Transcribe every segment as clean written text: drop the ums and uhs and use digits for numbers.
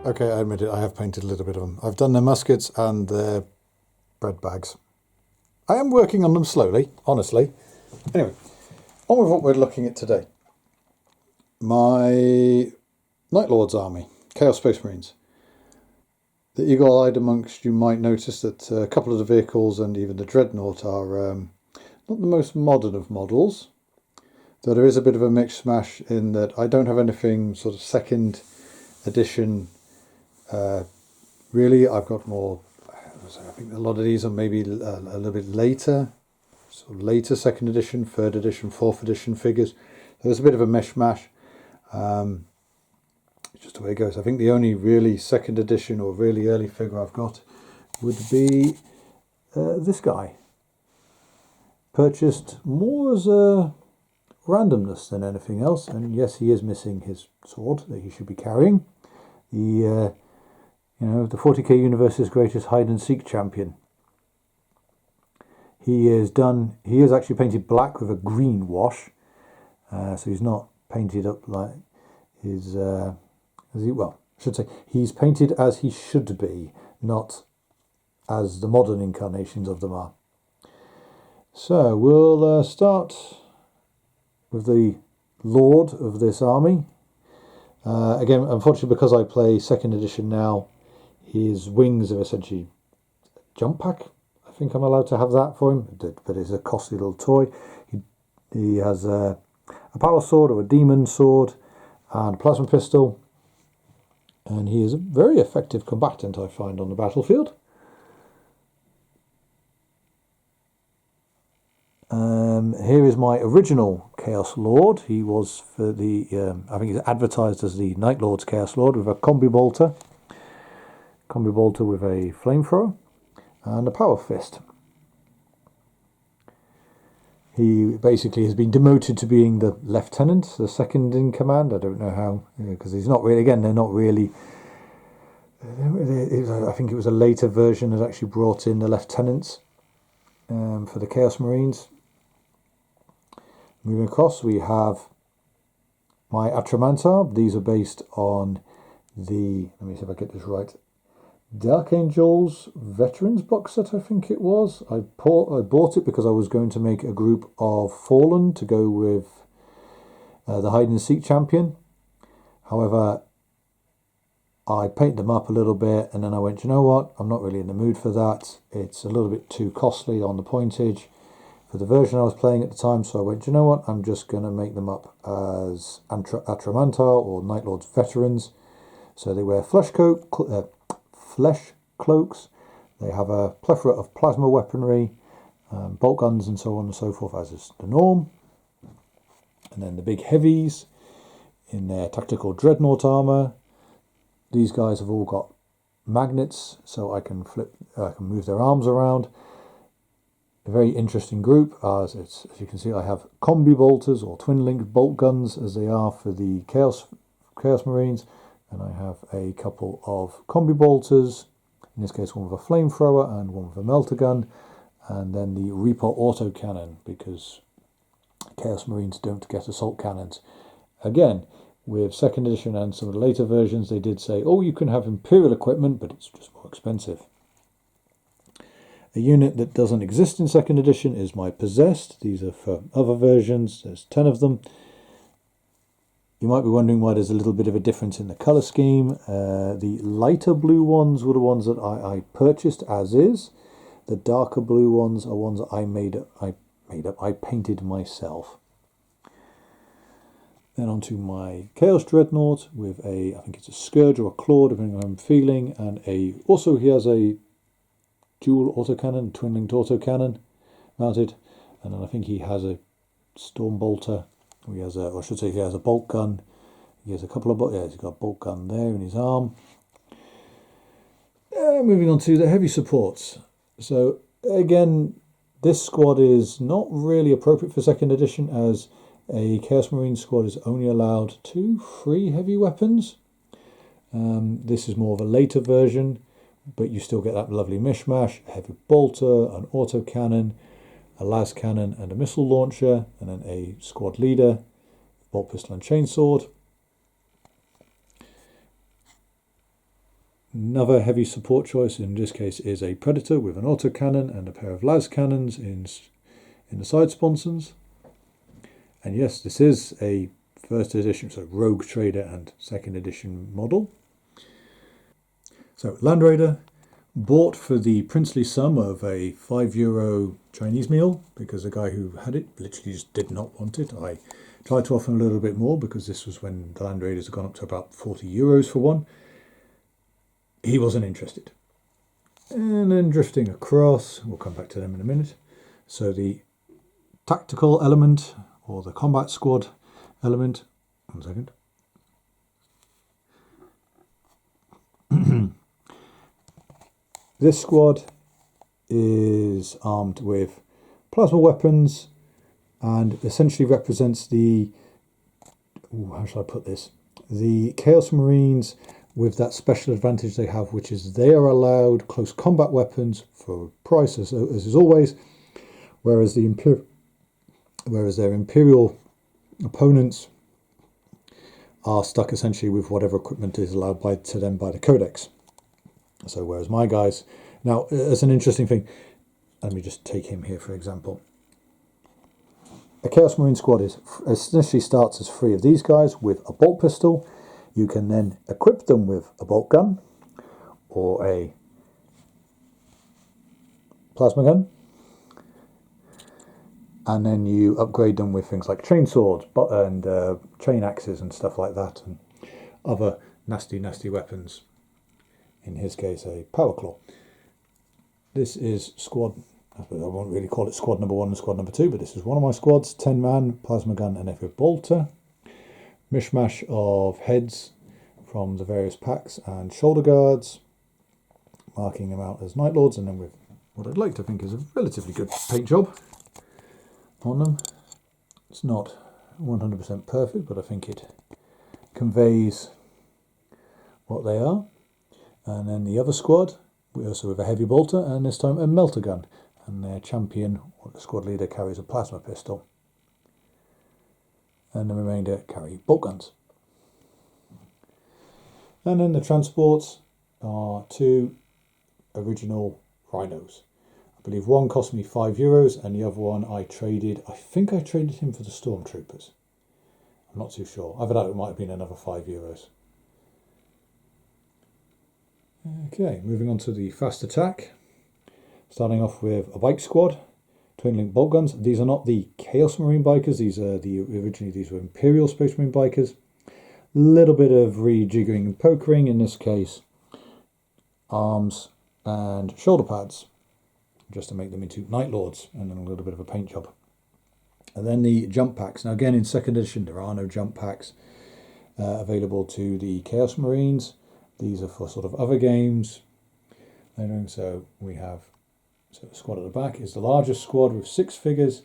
Okay, I admit it, I have painted a little bit of them. I've done their muskets and their bread bags. I am working on them slowly, honestly. Anyway, on with what we're looking at today. My Night Lord's army, Chaos Space Marines. The eagle-eyed amongst you might notice that a couple of the vehicles and even the Dreadnought are not the most modern of models. Though there is a bit of a mix mash in that I don't have anything sort of second edition. Really, I've got more. I think a lot of these are maybe a little bit later, sort of later second edition, third edition, fourth edition figures. There's a bit of a mishmash. It's just the way it goes. I think the only really second edition or really early figure I've got would be this guy. Purchased more as a randomness than anything else, and yes, he is missing his sword that he should be carrying. The 40k universe's greatest hide and seek champion. He is actually painted black with a green wash, so he's not painted up like his. I should say he's painted as he should be, not as the modern incarnations of them are. So we'll start with the Lord of this army. Again, unfortunately, because I play second edition now, his wings are essentially jump pack. I think I'm allowed to have that for him, but it's a costly little toy. He has a power sword or a demon sword and a plasma pistol, and he is a very effective combatant, I find, on the battlefield. Here is my original Chaos Lord. He was for the, I think he's advertised as the Night Lord's Chaos Lord, with a combi bolter with a flamethrower and a power fist. He basically has been demoted to being the lieutenant, the second in command. I don't know how, because he's not really, again, they're not really, I think it was a later version that actually brought in the lieutenants for the Chaos Marines. Moving across, we have my Atramantar. These are based on the, let me see if I get this right, Dark Angels Veterans box set, I think it was. I bought it because I was going to make a group of Fallen to go with the Hide and Seek champion. However, I painted them up a little bit and then I went, you know what, I'm not really in the mood for that. It's a little bit too costly on the pointage for the version I was playing at the time, so I went, you know what, I'm just going to make them up as Atramantar or Night Lord's Veterans. So they wear flesh cloaks, they have a plethora of plasma weaponry, bolt guns and so on and so forth, as is the norm. And then the big heavies in their tactical dreadnought armour. These guys have all got magnets, so I can move their arms around. A very interesting group, as you can see, I have combi bolters or twin linked bolt guns as they are for the Chaos Marines, and I have a couple of combi bolters, in this case one with a flamethrower and one with a melter gun, and then the Reaper autocannon, because Chaos Marines don't get assault cannons. Again, with second edition and some of the later versions, they did say, oh, you can have Imperial equipment, but it's just more expensive. A unit that doesn't exist in second edition is my Possessed. These are for other versions. There's 10 of them. You might be wondering why there's a little bit of a difference in the colour scheme. The lighter blue ones were the ones that I purchased as is. The darker blue ones are ones that I painted myself. Then onto my Chaos Dreadnought with I think it's a Scourge or a Claw, depending on how I'm feeling, and also he has a dual autocannon, twin-linked autocannon mounted, and then I think he has a Storm Bolter. He has a bolt gun. He has a couple of he's got a bolt gun there in his arm. Moving on to the heavy supports. So again, this squad is not really appropriate for second edition, as a Chaos Marine squad is only allowed 2-3 heavy weapons. This is more of a later version, but you still get that lovely mishmash: a heavy bolter, an autocannon, a las cannon and a missile launcher, and then a squad leader, bolt pistol and chainsword. Another heavy support choice in this case is a Predator with an autocannon and a pair of las cannons in the side sponsons. And yes, this is a first edition, so Rogue Trader and second edition model. So Land Raider, bought for the princely sum of a €5 Chinese meal, because the guy who had it literally just did not want it. I tried to offer him a little bit more because this was when the Land Raiders had gone up to about €40 for one. He wasn't interested. And then drifting across, we'll come back to them in a minute. So the tactical element, or the combat squad element, 1 second. This squad is armed with plasma weapons and essentially represents the, how shall I put this, the Chaos Marines with that special advantage they have, which is they are allowed close combat weapons for a price, as is always, whereas their Imperial opponents are stuck essentially with whatever equipment is allowed to them by the Codex. So whereas my guys, now as an interesting thing, let me just take him here for example. A Chaos Marine squad essentially starts as 3 of these guys with a bolt pistol. You can then equip them with a bolt gun or a plasma gun, and then you upgrade them with things like chain swords and chain axes and stuff like that, and other nasty weapons. In his case, a power claw. This is squad, I won't really call it squad number 1 and squad number 2, but this is one of my squads, 10 man, plasma gun and every bolter. Mishmash of heads from the various packs and shoulder guards, marking them out as Night Lords, and then with what I'd like to think is a relatively good paint job on them. It's not 100% perfect, but I think it conveys what they are. And then the other squad, we also have a heavy bolter, and this time a melter gun. And their champion, or the squad leader, carries a plasma pistol. And the remainder carry bolt guns. And then the transports are 2 original rhinos. I believe one cost me €5, and the other one I think I traded him for the stormtroopers. I'm not too sure. I've doubt it might have been another €5. Okay, moving on to the fast attack. Starting off with a bike squad, twin link bolt guns. These are not the Chaos Marine bikers. Originally these were Imperial Space Marine bikers. Little bit of rejiggering and pokering, in this case arms and shoulder pads, just to make them into Night Lords, and then a little bit of a paint job. And then the jump packs. Now again, in second edition there are no jump packs available to the Chaos Marines. These are for sort of other games. So we have, so the squad at the back is the largest squad with 6 figures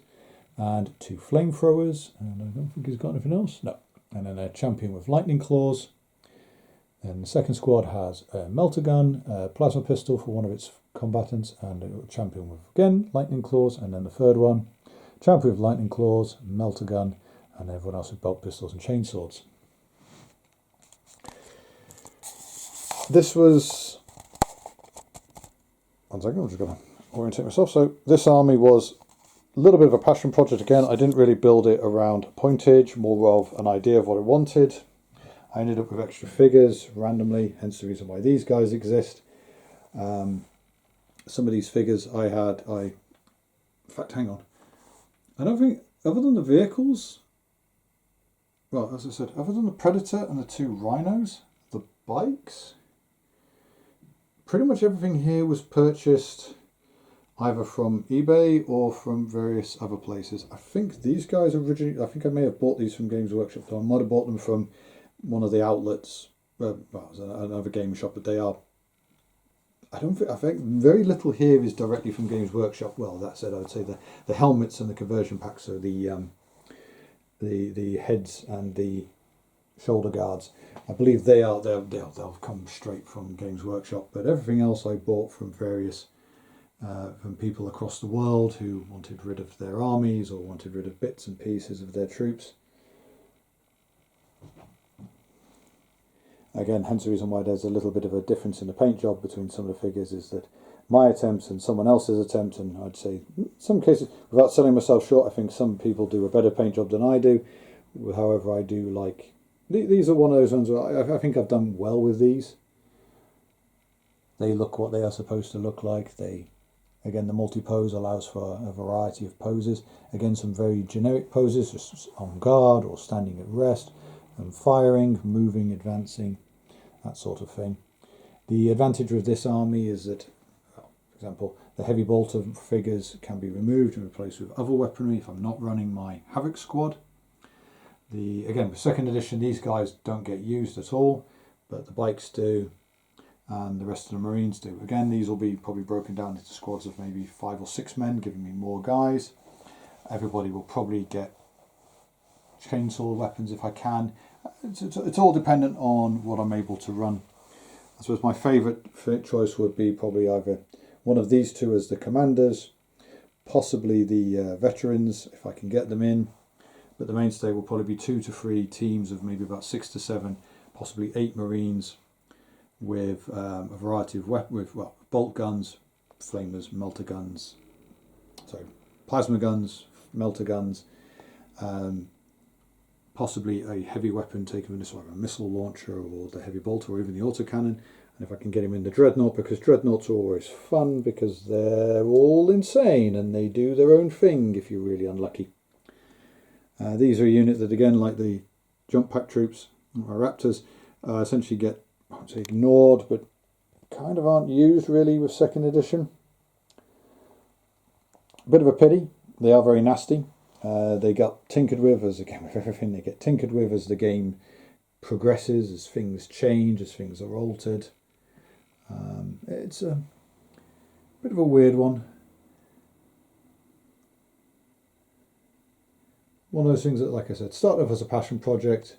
and 2 flamethrowers, and I don't think he's got anything else. No. And then a champion with lightning claws. And the second squad has a melter gun, a plasma pistol for one of its combatants, and a champion with again lightning claws. And then the third one, champion with lightning claws, melter gun, and everyone else with belt pistols and chain swords. This was, 1 second, I'm just going to orientate myself. So this army was a little bit of a passion project again. I didn't really build it around pointage, more of an idea of what I wanted. I ended up with extra figures randomly, hence the reason why these guys exist. Some of these figures in fact, hang on. I don't think, other than the vehicles, well, as I said, other than the Predator and the 2 rhinos, the bikes, pretty much everything here was purchased either from eBay or from various other places. I think these guys originally, I think I may have bought these from Games Workshop, though I might have bought them from one of the outlets, well, it was another game shop, but they are, I think very little here is directly from Games Workshop. Well, that said, I would say the helmets and the conversion packs, so the heads and the shoulder guards, I believe they'll come straight from Games Workshop, but everything else I bought from various from people across the world who wanted rid of their armies or wanted rid of bits and pieces of their troops. Again, hence the reason why there's a little bit of a difference in the paint job between some of the figures, is that my attempts and someone else's attempts, and I'd say in some cases, without selling myself short, I think some people do a better paint job than I do. However, I do like, these are one of those ones where I think I've done well with these. They look what they are supposed to look like. Again, the multi-pose allows for a variety of poses. Again, some very generic poses, just on guard or standing at rest, and firing, moving, advancing, that sort of thing. The advantage with this army is that, for example, the heavy bolter figures can be removed and replaced with other weaponry if I'm not running my Havoc squad. Again, with second edition, these guys don't get used at all, but the bikes do, and the rest of the Marines do. Again, these will be probably broken down into squads of maybe 5 or 6 men, giving me more guys. Everybody will probably get chainsaw weapons if I can. It's all dependent on what I'm able to run. I suppose my favourite choice would be probably either one of these two as the commanders, possibly the veterans if I can get them in, but the mainstay will probably be 2 to 3 teams of maybe about 6 to 7, possibly 8 Marines, with a variety of weapons, with bolt guns, flamers, melter guns, sorry, plasma guns, melter guns, possibly a heavy weapon taken from this, like a missile launcher or the heavy bolter or even the autocannon. And if I can get him in the dreadnought, because dreadnoughts are always fun because they're all insane and they do their own thing if you're really unlucky. These are a unit that, again, like the jump pack troops, or Raptors, essentially get, I would say, ignored, but kind of aren't used really with second edition. A bit of a pity. They are very nasty. They got tinkered with, as again with everything, they get tinkered with as the game progresses, as things change, as things are altered. It's a bit of a weird one. One of those things that, like I said, started off as a passion project.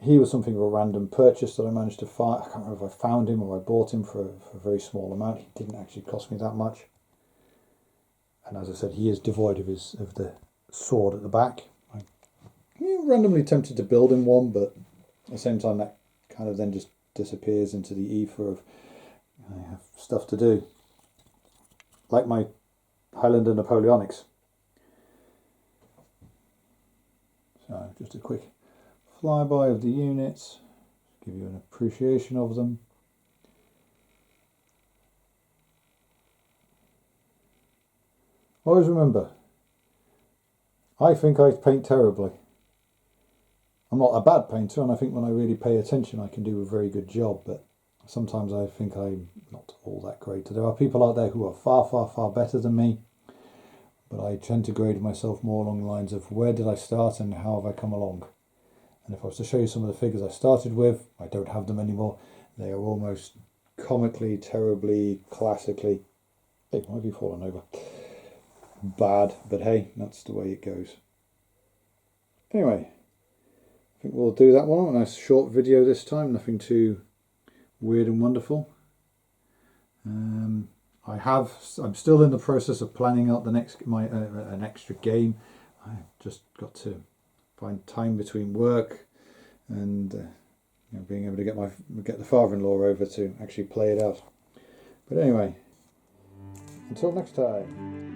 He was something of a random purchase that I managed to find. I can't remember if I found him or I bought him for a very small amount. He didn't actually cost me that much. And as I said, he is devoid of the sword at the back. I'm randomly tempted to build him one, but at the same time that kind of then just disappears into the ether of I have stuff to do. Like my Highlander Napoleonics. So just a quick flyby of the units, give you an appreciation of them. Always remember, I think I paint terribly. I'm not a bad painter, and I think when I really pay attention I can do a very good job, but sometimes I think I'm not all that great. There are people out there who are far, far, far better than me, but I tend to grade myself more along the lines of where did I start and how have I come along. And if I was to show you some of the figures I started with, I don't have them anymore. They are almost comically, terribly, classically, hey, why have you fallen over? Bad, but hey, that's the way it goes. Anyway, I think we'll do that one. A nice short video this time, nothing too weird and wonderful. I'm still in the process of planning out the next an extra game. I've just got to find time between work and being able to get the father-in-law over to actually play it out. But anyway, until next time.